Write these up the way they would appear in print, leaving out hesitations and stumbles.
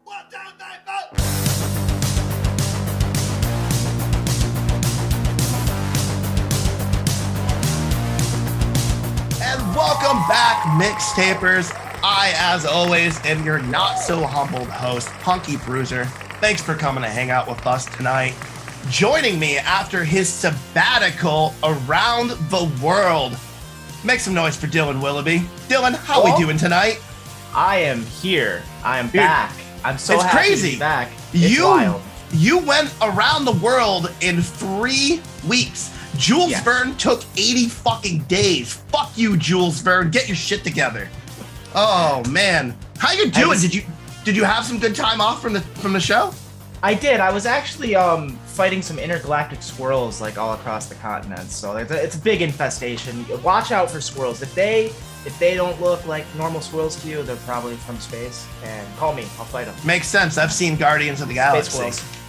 1, 2, 3, 4. And welcome back, MixTapers. I, as always, am your not-so-humbled host, Punky Bruiser. Thanks for coming to hang out with us tonight. Joining me after his sabbatical around the world. Make some noise for Dylan Willoughby. Dylan, how we doing tonight? I am here. I am back. I'm so happy crazy. to be back. It's wild. You went around the world in 3 weeks. Jules Verne took 80 fucking days. Fuck you, Jules Verne. Get your shit together. Oh man, how you doing? Did you have some good time off from the show? I did. I was actually fighting some intergalactic squirrels like all across the continent. So it's a big infestation. Watch out for squirrels. If they don't look like normal squirrels to you, they're probably from space. And call me. I'll fight them. Makes sense. I've seen Guardians of the Galaxy.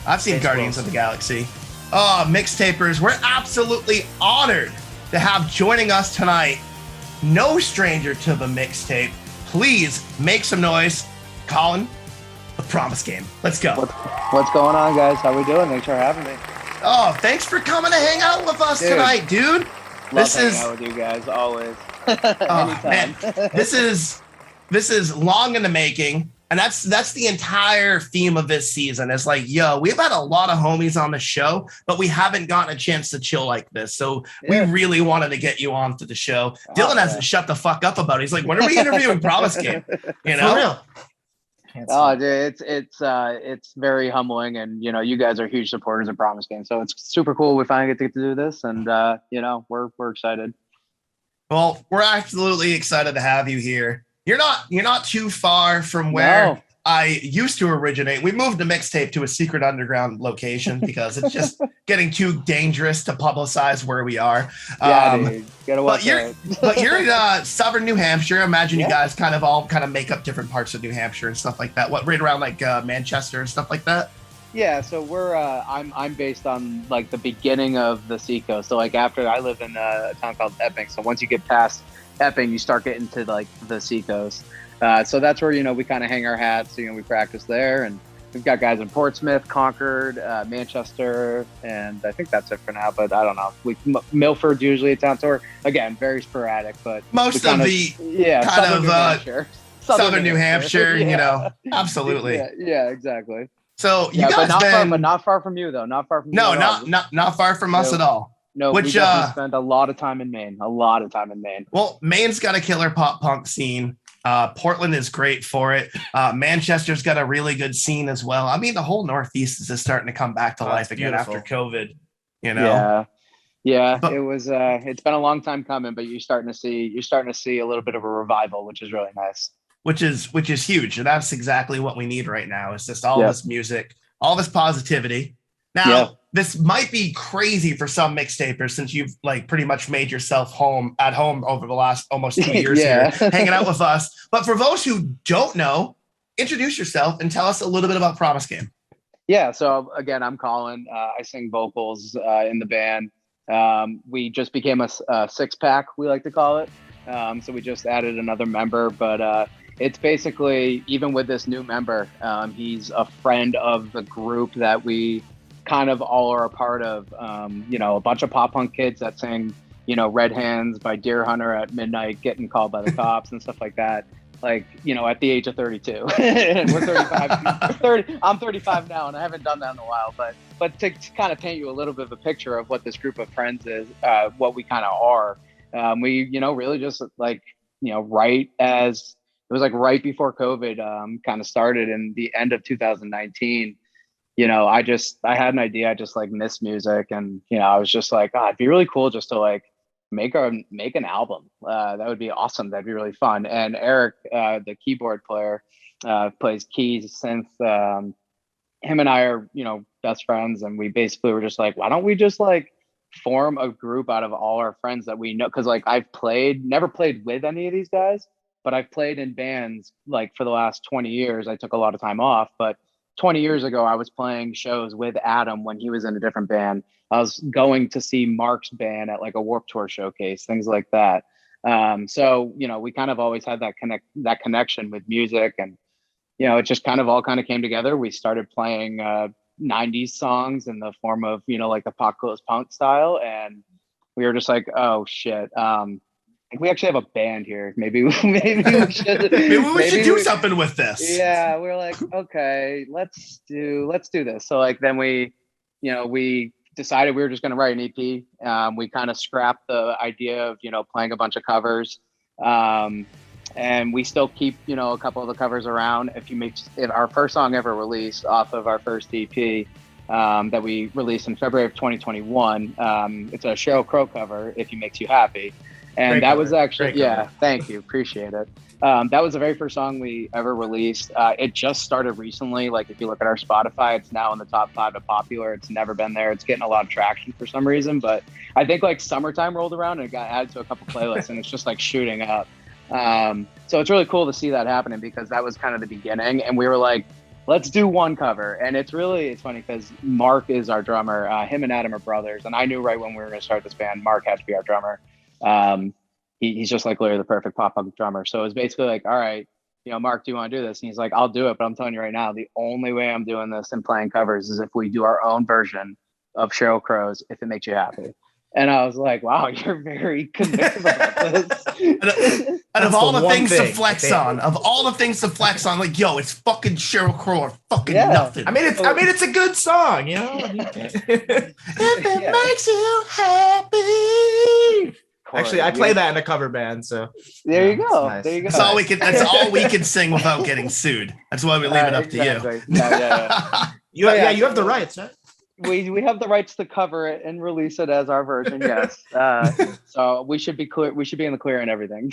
I've seen Guardians of the Galaxy. Oh, MixTapers, we're absolutely honored to have joining us tonight no stranger to the mixtape. Please make some noise. Colin, the Promise Game. Let's go. What's going on, guys? How we doing? Thanks for having me. Oh, thanks for coming to hang out with us tonight, dude. Love hanging out with you guys, always. Oh, man. This is long in the making. And that's the entire theme of this season. It's like, yo, we've had a lot of homies on the show, but we haven't gotten a chance to chill like this. So we really wanted to get you onto the show. Dylan hasn't shut the fuck up about it. He's like, when are we interviewing Promise Game? You know? For real. Oh, dude, it's very humbling, and you guys are huge supporters of Promise Game, so it's super cool. We finally get to do this, and we're excited. Well, we're absolutely excited to have you here. You're not too far from where I used to originate. We moved the mixtape to a secret underground location because it's just getting too dangerous to publicize where we are. Dude, gotta watch but you're in Southern New Hampshire. Imagine you guys kind of make up different parts of New Hampshire and stuff like that. What, right around like Manchester and stuff like that? Yeah, so we're I'm based on like the beginning of the seacoast. So like after I live in a town called Epping. So once you get past Epping, you start getting to like the seacoast. So that's where we kind of hang our hats. We practice there, and we've got guys in Portsmouth, Concord, Manchester, and I think that's it for now. But I don't know. Milford usually a town tour. Again, very sporadic, but most of the Southern New Hampshire. Absolutely. Yeah, exactly. So you guys but not far from you though. Not far from you. No, not far from us at all. No, we spend a lot of time in Maine. Well, Maine's got a killer pop punk scene. Portland is great for it. Manchester's got a really good scene as well. I mean, the whole Northeast is just starting to come back to life again after COVID. Yeah. But it was. It's been a long time coming, but you're starting to see a little bit of a revival, which is really nice. Which is huge, and that's exactly what we need right now. It's just all this music, all this positivity. Now, this might be crazy for some mixtapers since you've like pretty much made yourself at home over the last almost 2 years here, hanging out with us. But for those who don't know, introduce yourself and tell us a little bit about Promise Game. Yeah. So again, I'm Colin. I sing vocals in the band. We just became a six-pack, we like to call it. So we just added another member, but it's basically, even with this new member, he's a friend of the group that we kind of all are a part of. A bunch of pop punk kids that sing, Red Hands by Deer Hunter at midnight, getting called by the cops and stuff like that. Like, at the age of 32. And we're 35. I'm 35 now, and I haven't done that in a while. But to kind of paint you a little bit of a picture of what this group of friends is, what we kind of are. We, really just like, right before COVID kind of started in the end of 2019. I had an idea. I just like miss music, and I was just like, it'd be really cool just to like make an album. That would be awesome. That'd be really fun. And Eric, the keyboard player, plays keys synth. Him and I are best friends, and we basically were just like, why don't we just like form a group out of all our friends that we know? Because like I've never played with any of these guys, but I've played in bands like for the last 20 years. I took a lot of time off, but 20 years ago, I was playing shows with Adam when he was in a different band. I was going to see Mark's band at like a Warped Tour showcase, things like that. So, we kind of always had that connection with music, and it just kind of all kind of came together. We started playing 90s songs in the form of, like the pop close punk style. And we were just like, oh shit. We actually have a band here. Maybe we should maybe do something with this. Yeah, we were like, okay, let's do this. So like then we decided we were just going to write an EP. We kind of scrapped the idea of playing a bunch of covers, and we still keep a couple of the covers around. If our first song ever released off of our first EP that we released in February of 2021, it's a Sheryl Crow cover, "If He Makes You Happy." And Great that cover. was actually, Great cover. thank you. Appreciate it. That was the very first song we ever released. It just started recently. Like if you look at our Spotify, it's now in the top 5 of popular. It's never been there. It's getting a lot of traction for some reason, but I think like summertime rolled around and it got added to a couple playlists and it's just like shooting up. So it's really cool to see that happening because that was kind of the beginning. And we were like, let's do one cover. And it's funny because Mark is our drummer. Him and Adam are brothers. And I knew right when we were going to start this band, Mark had to be our drummer. He's just like literally the perfect pop punk drummer. So it was basically like, all right, Mark, do you want to do this? And he's like, I'll do it. But I'm telling you right now, the only way I'm doing this and playing covers is if we do our own version of Sheryl Crow's "If It Makes You Happy." And I was like, wow, you're very convicted about this. Out of all the things to flex on, like, yo, it's fucking Sheryl Crow or fucking nothing. I mean, it's a good song, If it makes you happy. Actually, I play that in a cover band, so there you go. Nice. There you go. That's all we can sing without getting sued. That's why we leave it up to you. You have the rights, right? We have the rights to cover it and release it as our version, yes. So we should be clear. We should be in the clear and everything.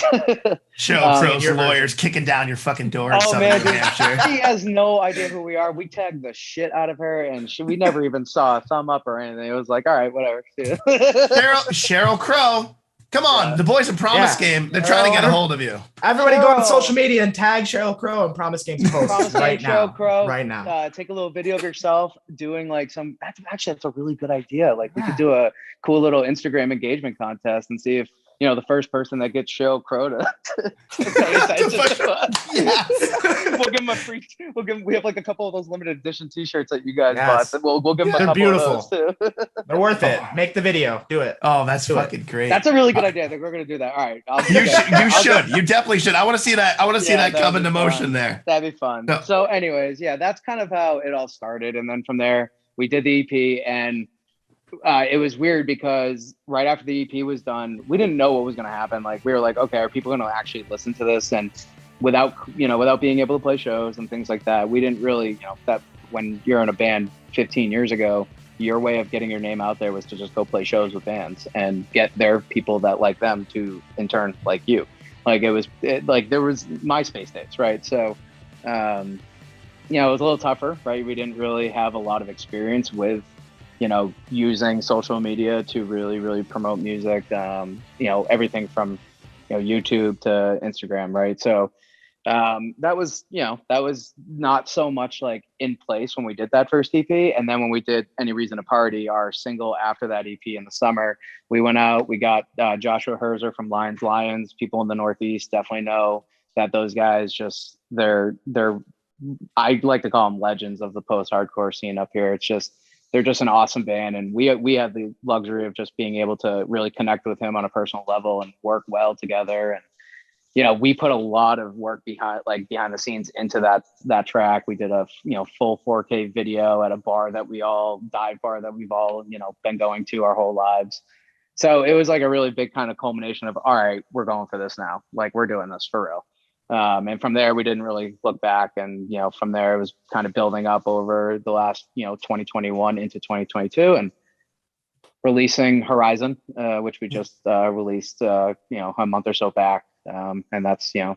Sheryl Crow's lawyers kicking down your fucking door in Southern New Hampshire. She has no idea who we are. We tagged the shit out of her, and we never even saw a thumb up or anything. It was like, all right, whatever. Sheryl Crow. Come on, the boys in Promise Game, they're trying to get a hold of you. Everybody go on social media and tag Sheryl Crow and Promise Game's post right now. Sheryl Crow, right now. Take a little video of yourself doing like that's a really good idea. Like we could do a cool little Instagram engagement contest and see if the first person that gets Sheryl Crow to pay attention to us. Yes. We'll give them a free. We have like a couple of those limited edition T-shirts that you guys bought. So we'll give them a couple beautiful. of those too. They're worth it. Make the video. Do it. Oh, that's fucking great. That's a really good idea. I think we're gonna do that. All right. You should. You definitely should. I want to see that. I want to see that come into motion there. That'd be fun. No. So, anyways, that's kind of how it all started, and then from there we did the EP and. It was weird because right after the EP was done, we didn't know what was going to happen. Like we were like, okay, are people going to actually listen to this? And without being able to play shows and things like that, we didn't really, that when you're in a band 15 years ago, your way of getting your name out there was to just go play shows with bands and get their people that like them to in turn like you. Like there was MySpace days, right? So, it was a little tougher, right? We didn't really have a lot of experience with using social media to really, really promote music, everything from, YouTube to Instagram. Right. So, that was not so much like in place when we did that first EP. And then when we did Any Reason to Party, our single after that EP in the summer, we went out, we got Joshua Herzer from Lions. People in the Northeast definitely know that those guys they're I like to call them legends of the post-hardcore scene up here. They're just an awesome band. And we had the luxury of just being able to really connect with him on a personal level and work well together. And, we put a lot of work behind the scenes into that track. We did a, full 4K video at a dive bar that we've all, been going to our whole lives. So it was like a really big kind of culmination of, all right, we're going for this now. Like we're doing this for real. And from there, we didn't really look back. And, from there, it was kind of building up over the last, 2021 into 2022 and releasing Horizon, which we just released, a month or so back. And that's a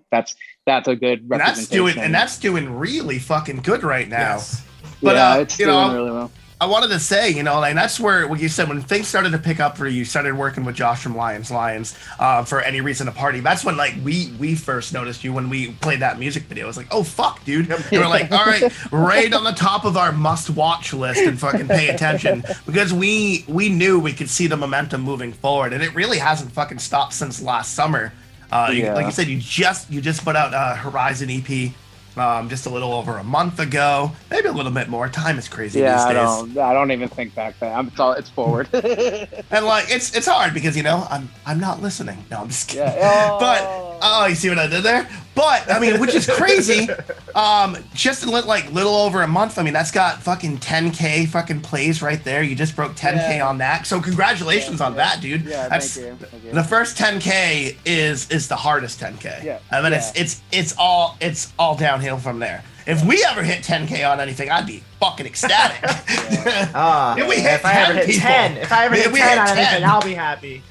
good representation. That's doing really fucking good right now. Yes. But, it's doing really well. I wanted to say, and that's where, what you said, when things started to pick up for you, started working with Josh from Lions, for Any Reason to Party. That's when, we first noticed you when we played that music video. I was like, oh, fuck, dude. We were like, all right, right on the top of our must-watch list and fucking pay attention because we knew we could see the momentum moving forward, and it really hasn't fucking stopped since last summer. Like you said, you just put out a Horizon EP. just a little over a month ago, maybe a little bit more. Time is crazy Yeah, these days. I don't even think back then. It's forward. And like it's hard because I'm not listening. No, I'm just kidding. Yeah. But you see what I did there? But I mean, which is crazy. Just in like little over a month. I mean, that's got fucking 10K fucking plays right there. You just broke 10K on that. So congratulations on that, dude. Yeah, That's thank you. the first 10K is the hardest 10K. Yeah. I mean, it's all downhill from there. If we ever hit 10K on anything, I'd be fucking ecstatic. If I ever hit 10 on anything, I'll be happy.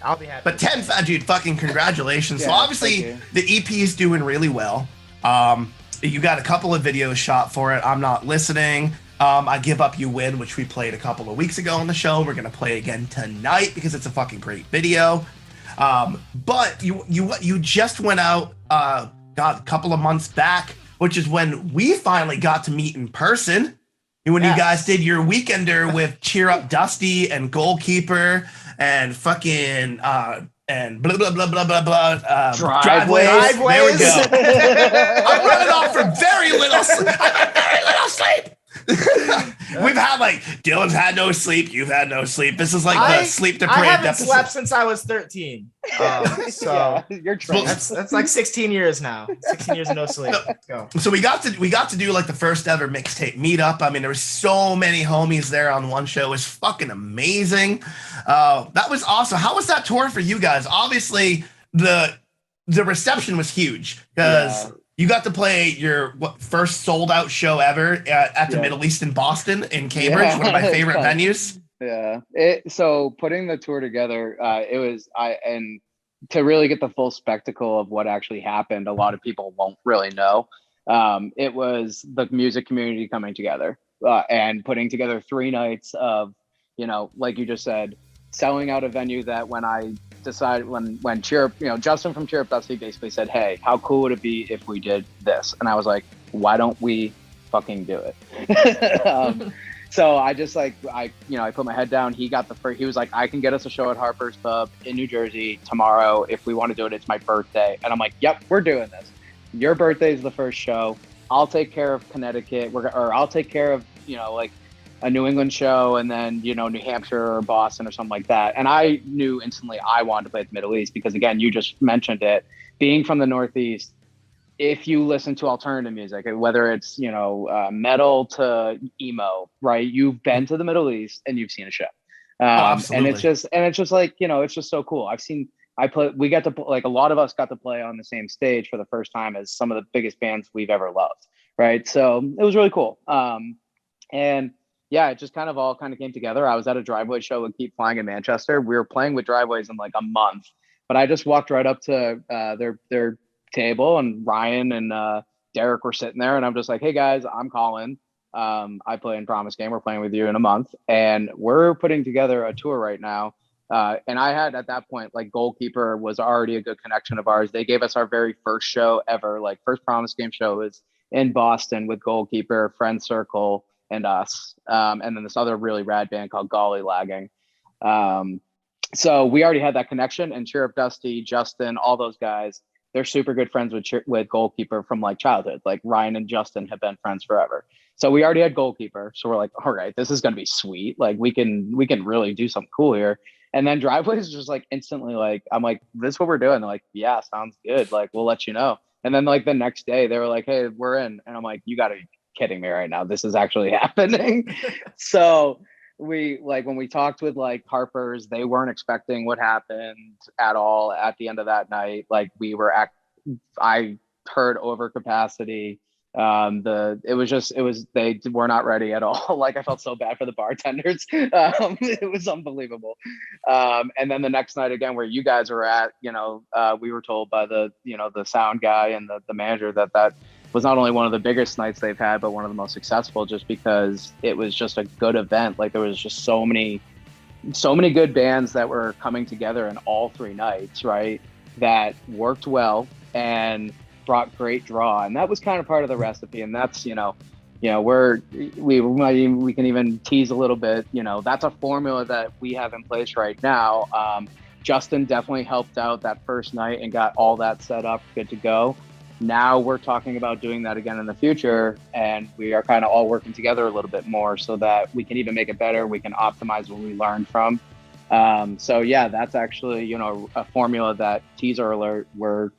But 10, dude, fucking congratulations. Yeah, so obviously the EP is doing really well. You got a couple of videos shot for it. I'm Not Listening. I Give Up You Win, which we played a couple of weeks ago on the show. We're gonna play again tonight because it's a fucking great video. But you just went out a couple of months back, which is when we finally got to meet in person. When you guys did your weekender with Cheer Up Dusty and Goalkeeper and fucking and blah blah blah blah blah blah. Driveways. There we go. I'm running off for very little sleep. I got very little sleep. We've had like Dylan's had no sleep. You've had no sleep. This is like the sleep deprived I haven't episode. slept since I was 13. So you're trained. That's like 16 years now. 16 years of no sleep. Let's go. So we got to do like the first ever mixtape meetup. I mean, there was so many homies there on one show. It was fucking amazing. That was awesome. How was that tour for you guys? Obviously, the reception was huge because you got to play your first sold out show ever at the Middle East in Boston in Cambridge, one of my favorite venues. Yeah. So putting the tour together, it was and to really get the full spectacle of what actually happened, a lot of people won't really know. It was the music community coming together and putting together 3 nights of, like you just said, selling out a venue that when I decided when Cheer Up, Justin from Cheer Up Dusty basically said, hey, how cool would it be if we did this? And I was like, why don't we fucking do it? So I just I put my head down. He got he was like, I can get us a show at Harper's Pub in New Jersey tomorrow. If we want to do it, it's my birthday. And I'm like, yep, we're doing this. Your birthday is the first show. I'll take care of Connecticut. I'll take care of, a New England show, and then, New Hampshire or Boston or something like that. And I knew instantly I wanted to play at the Middle East because, again, you just mentioned it. Being from the Northeast, if you listen to alternative music, whether it's, metal to emo, right? You've been to the Middle East and you've seen a show. And it's just like, it's just so cool. We got to, like, a lot of us got to play on the same stage for the first time as some of the biggest bands we've ever loved. Right. So it was really cool. And yeah, it just kind of came together. I was at a Driveway show with Keep Flying in Manchester. We were playing with Driveways in like a month, but I just walked right up to their table, and Ryan and Derek were sitting there, and I'm just like, hey guys, I'm Colin. I play in Promise Game. We're playing with you in a month, and we're putting together a tour right now. And I had at that point, like, Goalkeeper was already a good connection of ours. They gave us our very first show ever, like first Promise Game show was in Boston with Goalkeeper, Friend Circle, and us, and then this other really rad band called Golly Lagging. So we already had that connection, and Cheer Up Dusty, Justin, all those guys, they're super good friends with Goalkeeper from like childhood. Like Ryan and Justin have been friends forever. So we already had Goalkeeper. So we're like, all right, this is going to be sweet. Like we can really do something cool here. And then Driveways just like instantly, like, I'm like, this is what we're doing. They're like, yeah, sounds good. Like, we'll let you know. And then like the next day they were like, hey, we're in. And I'm like, you got to be kidding me right now. This is actually happening. So we, like, when we talked with like Harper's, they weren't expecting what happened at all at the end of that night. Like I heard over capacity. They were not ready at all. Like I felt so bad for the bartenders. It was unbelievable. And then the next night again, where you guys were at, we were told by the sound guy and the manager that was not only one of the biggest nights they've had, but one of the most successful, just because it was just a good event. Like there was just so many good bands that were coming together in all 3 nights, right? That worked well and brought great draw. And that was kind of part of the recipe. And that's, we can even tease a little bit, that's a formula that we have in place right now. Justin definitely helped out that first night and got all that set up, good to go. now we're talking about doing that again in the future, and we are kind of all working together a little bit more so that we can even make it better. We can optimize what we learned from. So yeah, that's actually, you know, a formula that Teaser Alert we're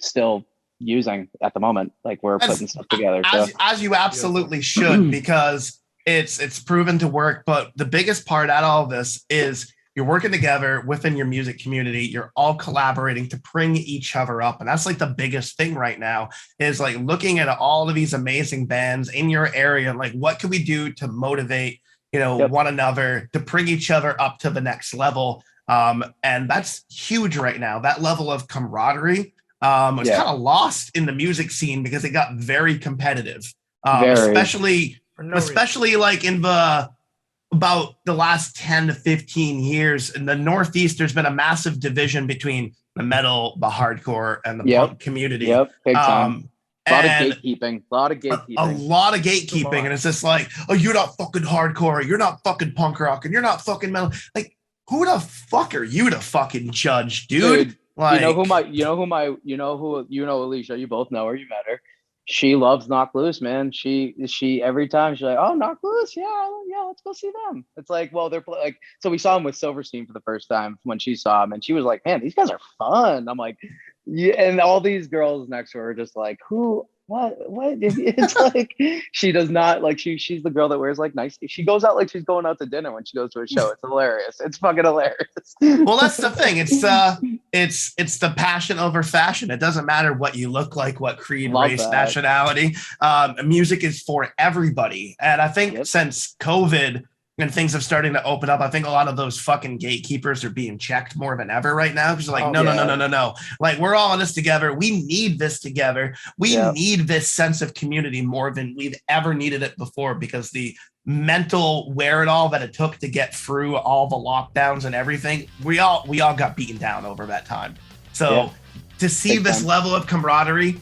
still using at the moment. Like we're putting stuff together. As you absolutely should, because it's proven to work. But the biggest part at all of this is you're working together within your music community. You're all collaborating to bring each other up. And that's like the biggest thing right now is like looking at all of these amazing bands in your area. Like, what can we do to motivate, you know, one another, to bring each other up to the next level? And that's huge right now. That level of camaraderie was kind of lost in the music scene because it got very competitive, especially like in about the last 10 to 15 years in the Northeast. There's been a massive division between the metal, the hardcore, and the punk community. Big time. A lot of gatekeeping. A lot of gatekeeping. And it's just like, oh, you're not fucking hardcore, you're not fucking punk rock, and you're not fucking metal. Like, who the fuck are you to fucking judge, dude? Like, Alicia, you both know her, you met her. She loves Knock Loose, man. She every time she's like, oh, Knock Loose, yeah, let's go see them. It's like, well, they're like, so we saw them with Silverstein for the first time when she saw them, and she was like, man, these guys are fun. I'm like, yeah, and all these girls next to her are just like, who? What? It's like she does not like she's the girl that wears like nice. She goes out like she's going out to dinner when she goes to a show. It's hilarious. It's fucking hilarious. Well, that's the thing. It's the passion over fashion. It doesn't matter what you look like, what creed, race, nationality. Music is for everybody. And I think since COVID and things have started to open up, I think a lot of those fucking gatekeepers are being checked more than ever right now. Because like, no. Like, we're all in this together. We need this together. We need this sense of community more than we've ever needed it before, because the mental wherewithal that it took to get through all the lockdowns and everything, we all got beaten down over that time. So to see this level of camaraderie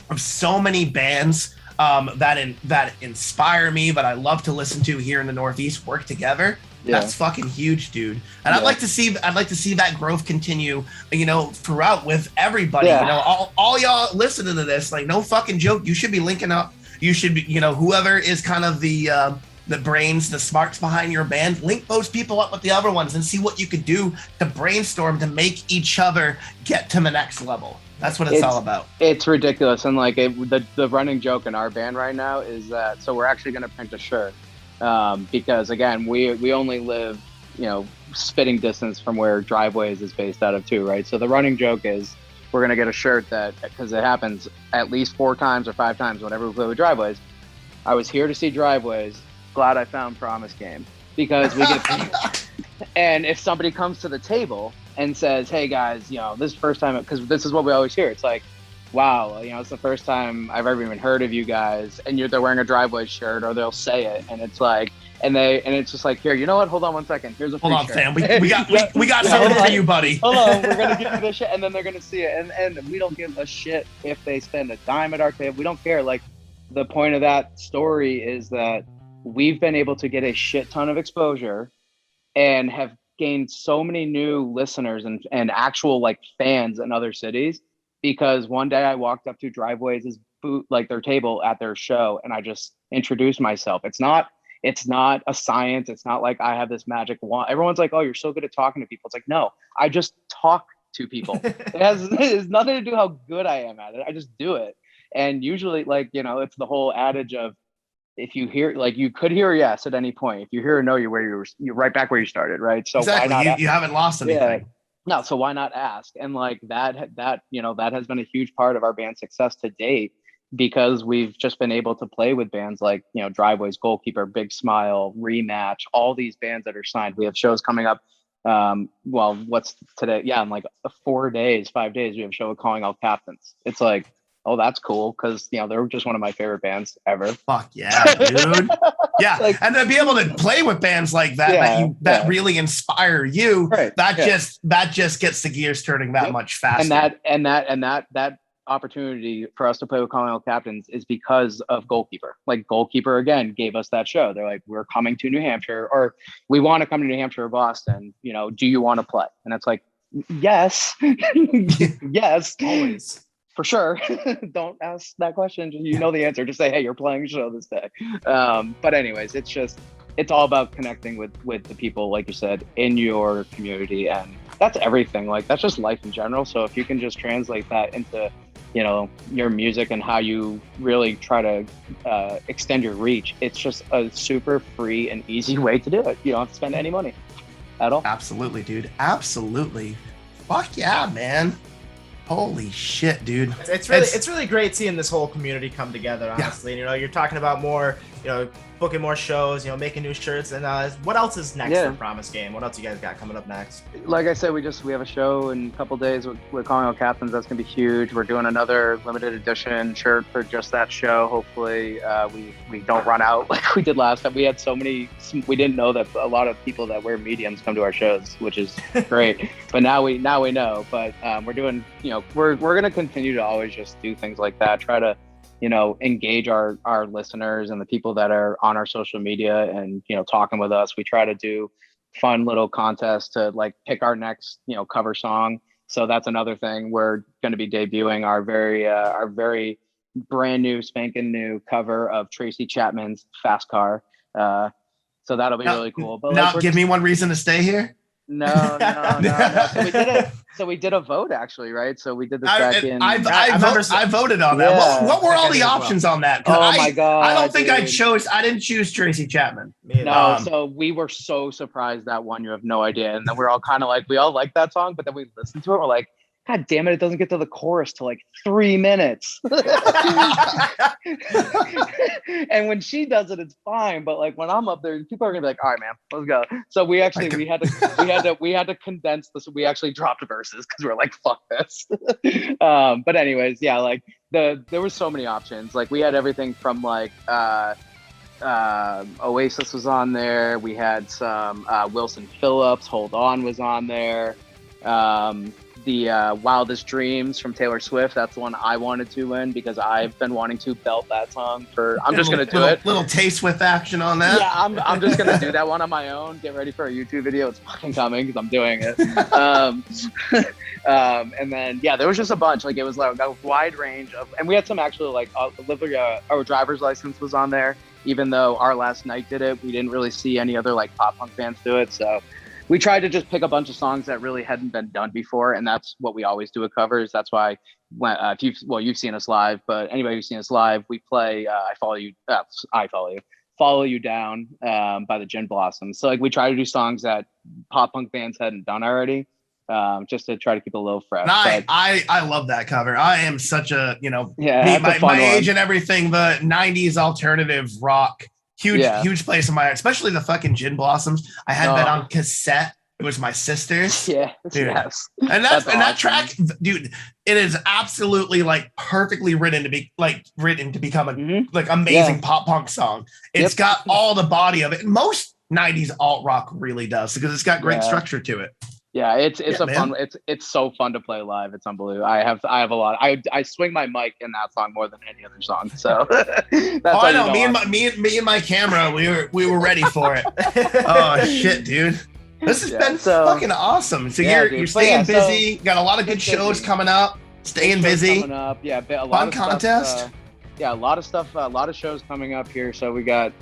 of so many bands that inspire me, that I love to listen to here in the Northeast work together. That's fucking huge, dude. And I'd like to see that growth continue, you know, throughout with everybody. You know, all y'all listening to this, like, no fucking joke. You should be linking up. You should be, you know, whoever is kind of the brains, the smarts behind your band, link those people up with the other ones and see what you could do to brainstorm to make each other get to the next level. That's what it's all about. It's ridiculous. And like the running joke in our band right now is that, so we're actually going to print a shirt because again, we only live, you know, spitting distance from where Driveways is based out of too, right? So the running joke is we're going to get a shirt that, because it happens at least 4 times or 5 times whenever we play with Driveways. I was here to see Driveways. Glad I found Promise Game, because we get and if somebody comes to the table and says, hey guys, you know, this is the first time, because this is what we always hear. It's like, wow, you know, it's the first time I've ever even heard of you guys, and they're wearing a Driveway shirt, or they'll say it, and it's like, and it's just like, here, you know what? Hold on 1 second. Here's a free shirt. Hold on, fam. We got something for you, buddy. Hold on, we're gonna give you this shit, and then they're gonna see it, and we don't give a shit if they spend a dime at our table. We don't care. Like, the point of that story is that we've been able to get a shit ton of exposure and have gained so many new listeners and actual like fans in other cities, because one day I walked up to Driveways' booth, like their table at their show, and I just introduced myself. It's not a science. It's not like I have this magic wand. Everyone's like, oh, you're so good at talking to people. It's like, no, I just talk to people. It has nothing to do how good I am at it. I just do it. And usually, like, you know, it's the whole adage of, if you hear, like, you could hear a yes at any point. If you hear a no, you're right back where you started, right? So exactly. Why not you haven't lost anything. Yeah. No, so why not ask? And like that, you know, that has been a huge part of our band's success to date, because we've just been able to play with bands like, you know, Driveways, Goalkeeper, Big Smile, Rematch, all these bands that are signed. We have shows coming up. Well, what's today? Yeah, in like 5 days, we have a show with Calling All Captains. It's like, oh, that's cool, because, you know, they're just one of my favorite bands ever. Fuck yeah, dude. Yeah, like, and to be able to play with bands like that that really inspire you, that just gets the gears turning that much faster. And that opportunity for us to play with Calling All Captains is because of Goalkeeper. Like, Goalkeeper again gave us that show. They're like, we're coming to New Hampshire, or we want to come to New Hampshire or Boston. You know, do you want to play? And it's like, yes, yes, always. For sure. Don't ask that question. You know the answer. Just say, hey, you're playing a show this day. But anyways, it's all about connecting with the people, like you said, in your community. And that's everything. Like, that's just life in general. So if you can just translate that into, your music and how you really try to extend your reach, it's just a super free and easy way to do it. You don't have to spend any money at all. Absolutely, dude. Absolutely. Fuck yeah, man. Holy shit, dude. It's really great seeing this whole community come together, honestly. Yeah. You're talking about more, booking more shows, making new shirts. And what else is next for Promise Game? What else you guys got coming up next? Like I said, we have a show in a couple days with Calling All Captains. That's gonna be huge. We're doing another limited edition shirt for just that show. Hopefully we don't run out like we did last time. We had we didn't know that a lot of people that wear mediums come to our shows, which is great. But now we know. But we're doing, we're gonna continue to always just do things like that. Try to engage our listeners and the people that are on our social media and, talking with us. We try to do fun little contests to like pick our next, cover song. So that's another thing. We're going to be debuting our very brand new, spanking new cover of Tracy Chapman's Fast Car. So that'll be really cool. But now give me one reason to stay here. No. So we did a vote, actually, right? So we did this back in. I voted on that. Yeah. What were all the options on that? Oh my god! I don't think I didn't choose Tracy Chapman. No, so we were so surprised that one. You have no idea. And then we're all kind of like, we all like that song, but then we listened to it. We're like, God damn it! It doesn't get to the chorus till like 3 minutes. And when she does it, it's fine. But like when I'm up there, people are gonna be like, "All right, man, let's go." So we had to condense this. We actually dropped verses because we're like, "Fuck this." But anyways, yeah, like there were so many options. Like we had everything from like Oasis was on there. We had some Wilson Phillips, Hold On was on there. The Wildest Dreams from Taylor Swift. That's the one I wanted to win because I've been wanting to belt that song I'm just going to do it. Little taste with action on that. Yeah, I'm just going to do that one on my own. Get ready for a YouTube video. It's fucking coming because I'm doing it. And then, there was just a bunch. Like it was like a wide range of, and we had some actually like our driver's license was on there. Even though our last night did it, we didn't really see any other like pop punk bands do it. So we tried to just pick a bunch of songs that really hadn't been done before, and that's what we always do at covers. That's why, you've seen us live, but anybody who's seen us live, we play Follow You Down by the Gin Blossoms. So like we try to do songs that pop punk bands hadn't done already, just to try to keep it a little fresh. I love that cover. I am such a my age and everything. The 90s alternative rock. Huge place in my heart, especially the fucking Gin Blossoms. I had that on cassette. It was my sister's. Yeah, dude. Yes. And that track, dude, it is absolutely like perfectly written to become a like amazing pop punk song. It's got all the body of it. And most 90s alt rock really does because it's got great structure to it. Yeah, it's fun. It's so fun to play live. It's unbelievable. I have a lot. I swing my mic in that song more than any other song. So that's I know. Me and my camera, we were ready for it. Oh shit, dude. This has been fucking awesome. So you're staying busy. Got a lot of good shows coming up. Staying busy. Coming up. Yeah, a lot fun of contest. Stuff, a lot of stuff. A lot of shows coming up here. So we got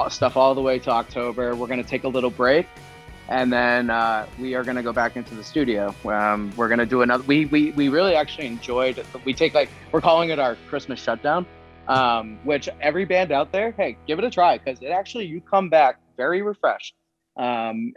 stuff all the way to October. We're gonna take a little break. And then we are going to go back into the studio. We're going to do another. We really actually enjoyed. We're calling it our Christmas shutdown, which every band out there, hey, give it a try because you come back very refreshed.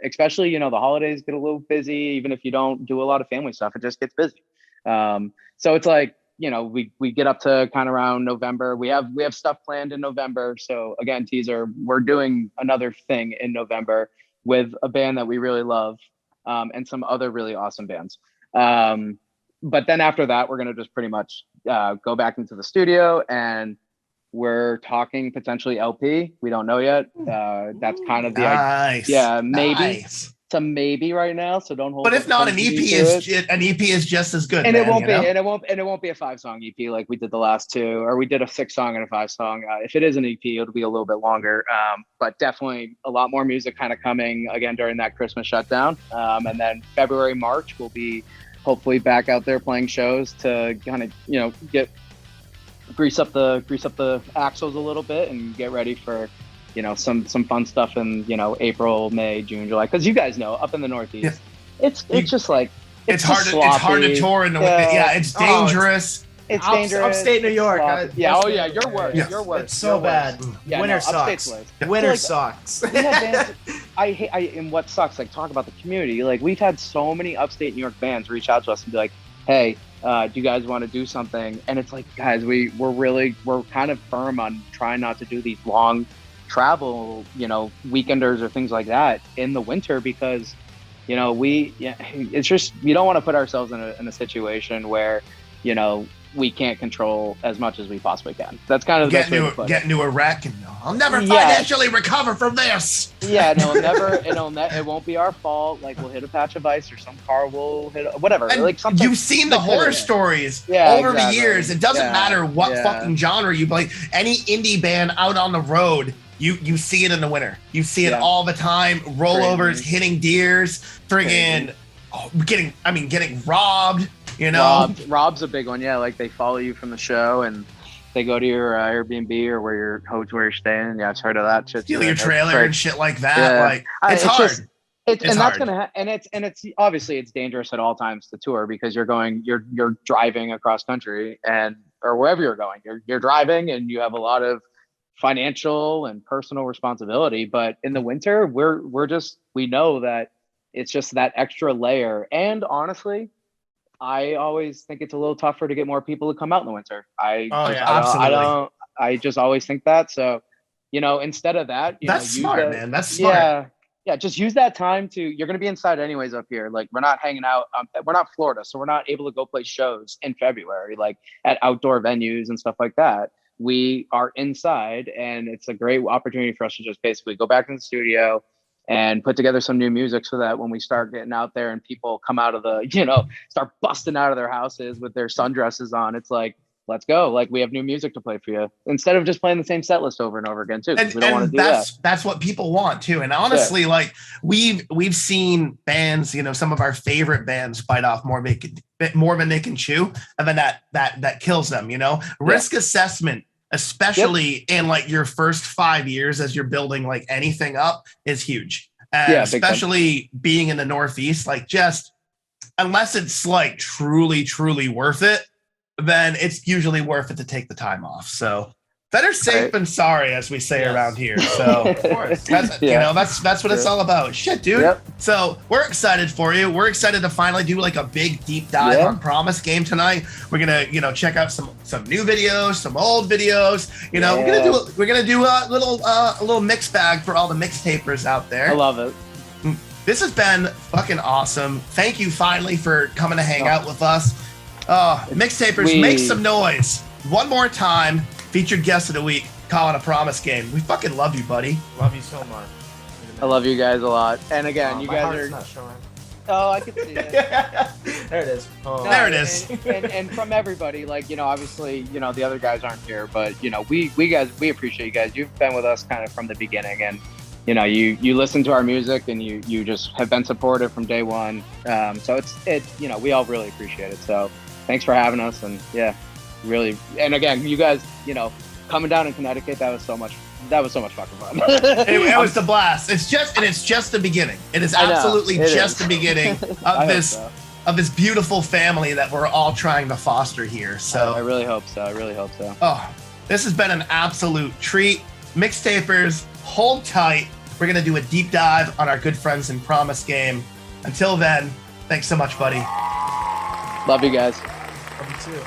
Especially the holidays get a little busy. Even if you don't do a lot of family stuff, it just gets busy. So it's like we get up to kind of around November. We have stuff planned in November. So again, teaser, we're doing another thing in November with a band that we really love, and some other really awesome bands. But then after that, we're going to just pretty much go back into the studio, and we're talking potentially LP. We don't know yet. That's kind of the idea. Maybe. Nice. It's a maybe right now, so don't hold. But if not, an EP is just as good. And it won't be a 5-song EP like we did the last two, or we did a 6-song and a 5-song. If it is an EP, it'll be a little bit longer. But definitely a lot more music kind of coming again during that Christmas shutdown. And then February, March will be hopefully back out there playing shows to kind of, you know, grease up the axles a little bit and get ready for, you know, some fun stuff in, you know, April, May, June, July. Because you guys know, up in the Northeast, it's just like it's hard to tour in the winter. Yeah, it's dangerous. It's dangerous. Upstate New York. Yeah. Oh yeah. You're worse. Yeah. You're worse. It's so bad. Yeah, Winter no, sucks. upstate's Winter sucks. We have bands, and what sucks, like, talk about the community. Like, we've had so many upstate New York bands reach out to us and be like, hey, do you guys want to do something? And it's like, guys, we're kind of firm on trying not to do these long travel, you know, weekenders or things like that in the winter, because, you know, it's just, we don't want to put ourselves in a situation where, you know, we can't control as much as we possibly can. That's kind of the best way to put it. Get into a wreck and I'll never financially recover from this. Yeah, no, it won't be our fault. Like, we'll hit a patch of ice or some car will hit whatever. And like, something. You've seen the horror stories over the years. It doesn't matter what fucking genre you play. Any indie band out on the road, you see it in the winter. You see it all the time. Rollovers, hitting deers, friggin' getting robbed. You know, Rob's a big one. Yeah, like, they follow you from the show and they go to your Airbnb or where you're staying. Yeah, I've heard of that shit. Steal your trailer and shit like that. Yeah. Like, it's hard. That's gonna and it's obviously it's dangerous at all times to tour, because you're driving across country or wherever you're going. You're driving and you have a lot of financial and personal responsibility. But in the winter, we know that it's just that extra layer. And honestly, I always think it's a little tougher to get more people to come out in the winter. Absolutely. I just always think that. So, you know, instead of that, that's smart, man. That's smart. Yeah. Just use that time you're going to be inside anyways up here. Like, we're not hanging out. We're not Florida, so we're not able to go play shows in February, like at outdoor venues and stuff like that. We are inside, and it's a great opportunity for us to just basically go back in the studio and put together some new music, so that when we start getting out there and people come out of start busting out of their houses with their sundresses on, it's like, let's go. Like, we have new music to play for you, instead of just playing the same set list over and over again too. We don't want to do that. That's what people want too. And honestly, like, we've seen bands, you know, some of our favorite bands bite off more than they can chew. And then that kills them, you know, risk assessment, especially in like your first 5 years as you're building like anything up, is huge. And especially being in the Northeast, like, just unless it's like truly, truly worth it, then it's usually worth it to take the time off. So better safe than sorry, as we say around here. So of course, that's what it's all about. Shit, dude. Yep. So we're excited for you. We're excited to finally do like a big deep dive on Promise Game tonight. We're gonna, you know, check out some new videos, some old videos. You know, we're gonna do a little mix bag for all the mixtapers out there. I love it. This has been fucking awesome. Thank you finally for coming to hang out with us. Mixtapers, make some noise. One more time. Featured guest of the week, Colin, a Promise Game. We fucking love you, buddy. Love you so much. I love you guys a lot. And again, you guys are not showing. Oh, I can see it. There it is. Oh. There it is. And from everybody, like, you know, obviously, you know, the other guys aren't here, but, you know, we appreciate you guys. You've been with us kind of from the beginning, and, you know, you listen to our music, and you just have been supportive from day one. So it's you know, we all really appreciate it. So thanks for having us, and really. And again, you guys, you know, coming down in Connecticut, that was so much fucking fun. it was the blast. It's just the beginning. It is absolutely just the beginning of this beautiful family that we're all trying to foster here. So I really hope so. Oh, this has been an absolute treat. Mixtapers, hold tight. We're gonna do a deep dive on our good friends in Promise Game. Until then, thanks so much, buddy. Love you guys. Love you too.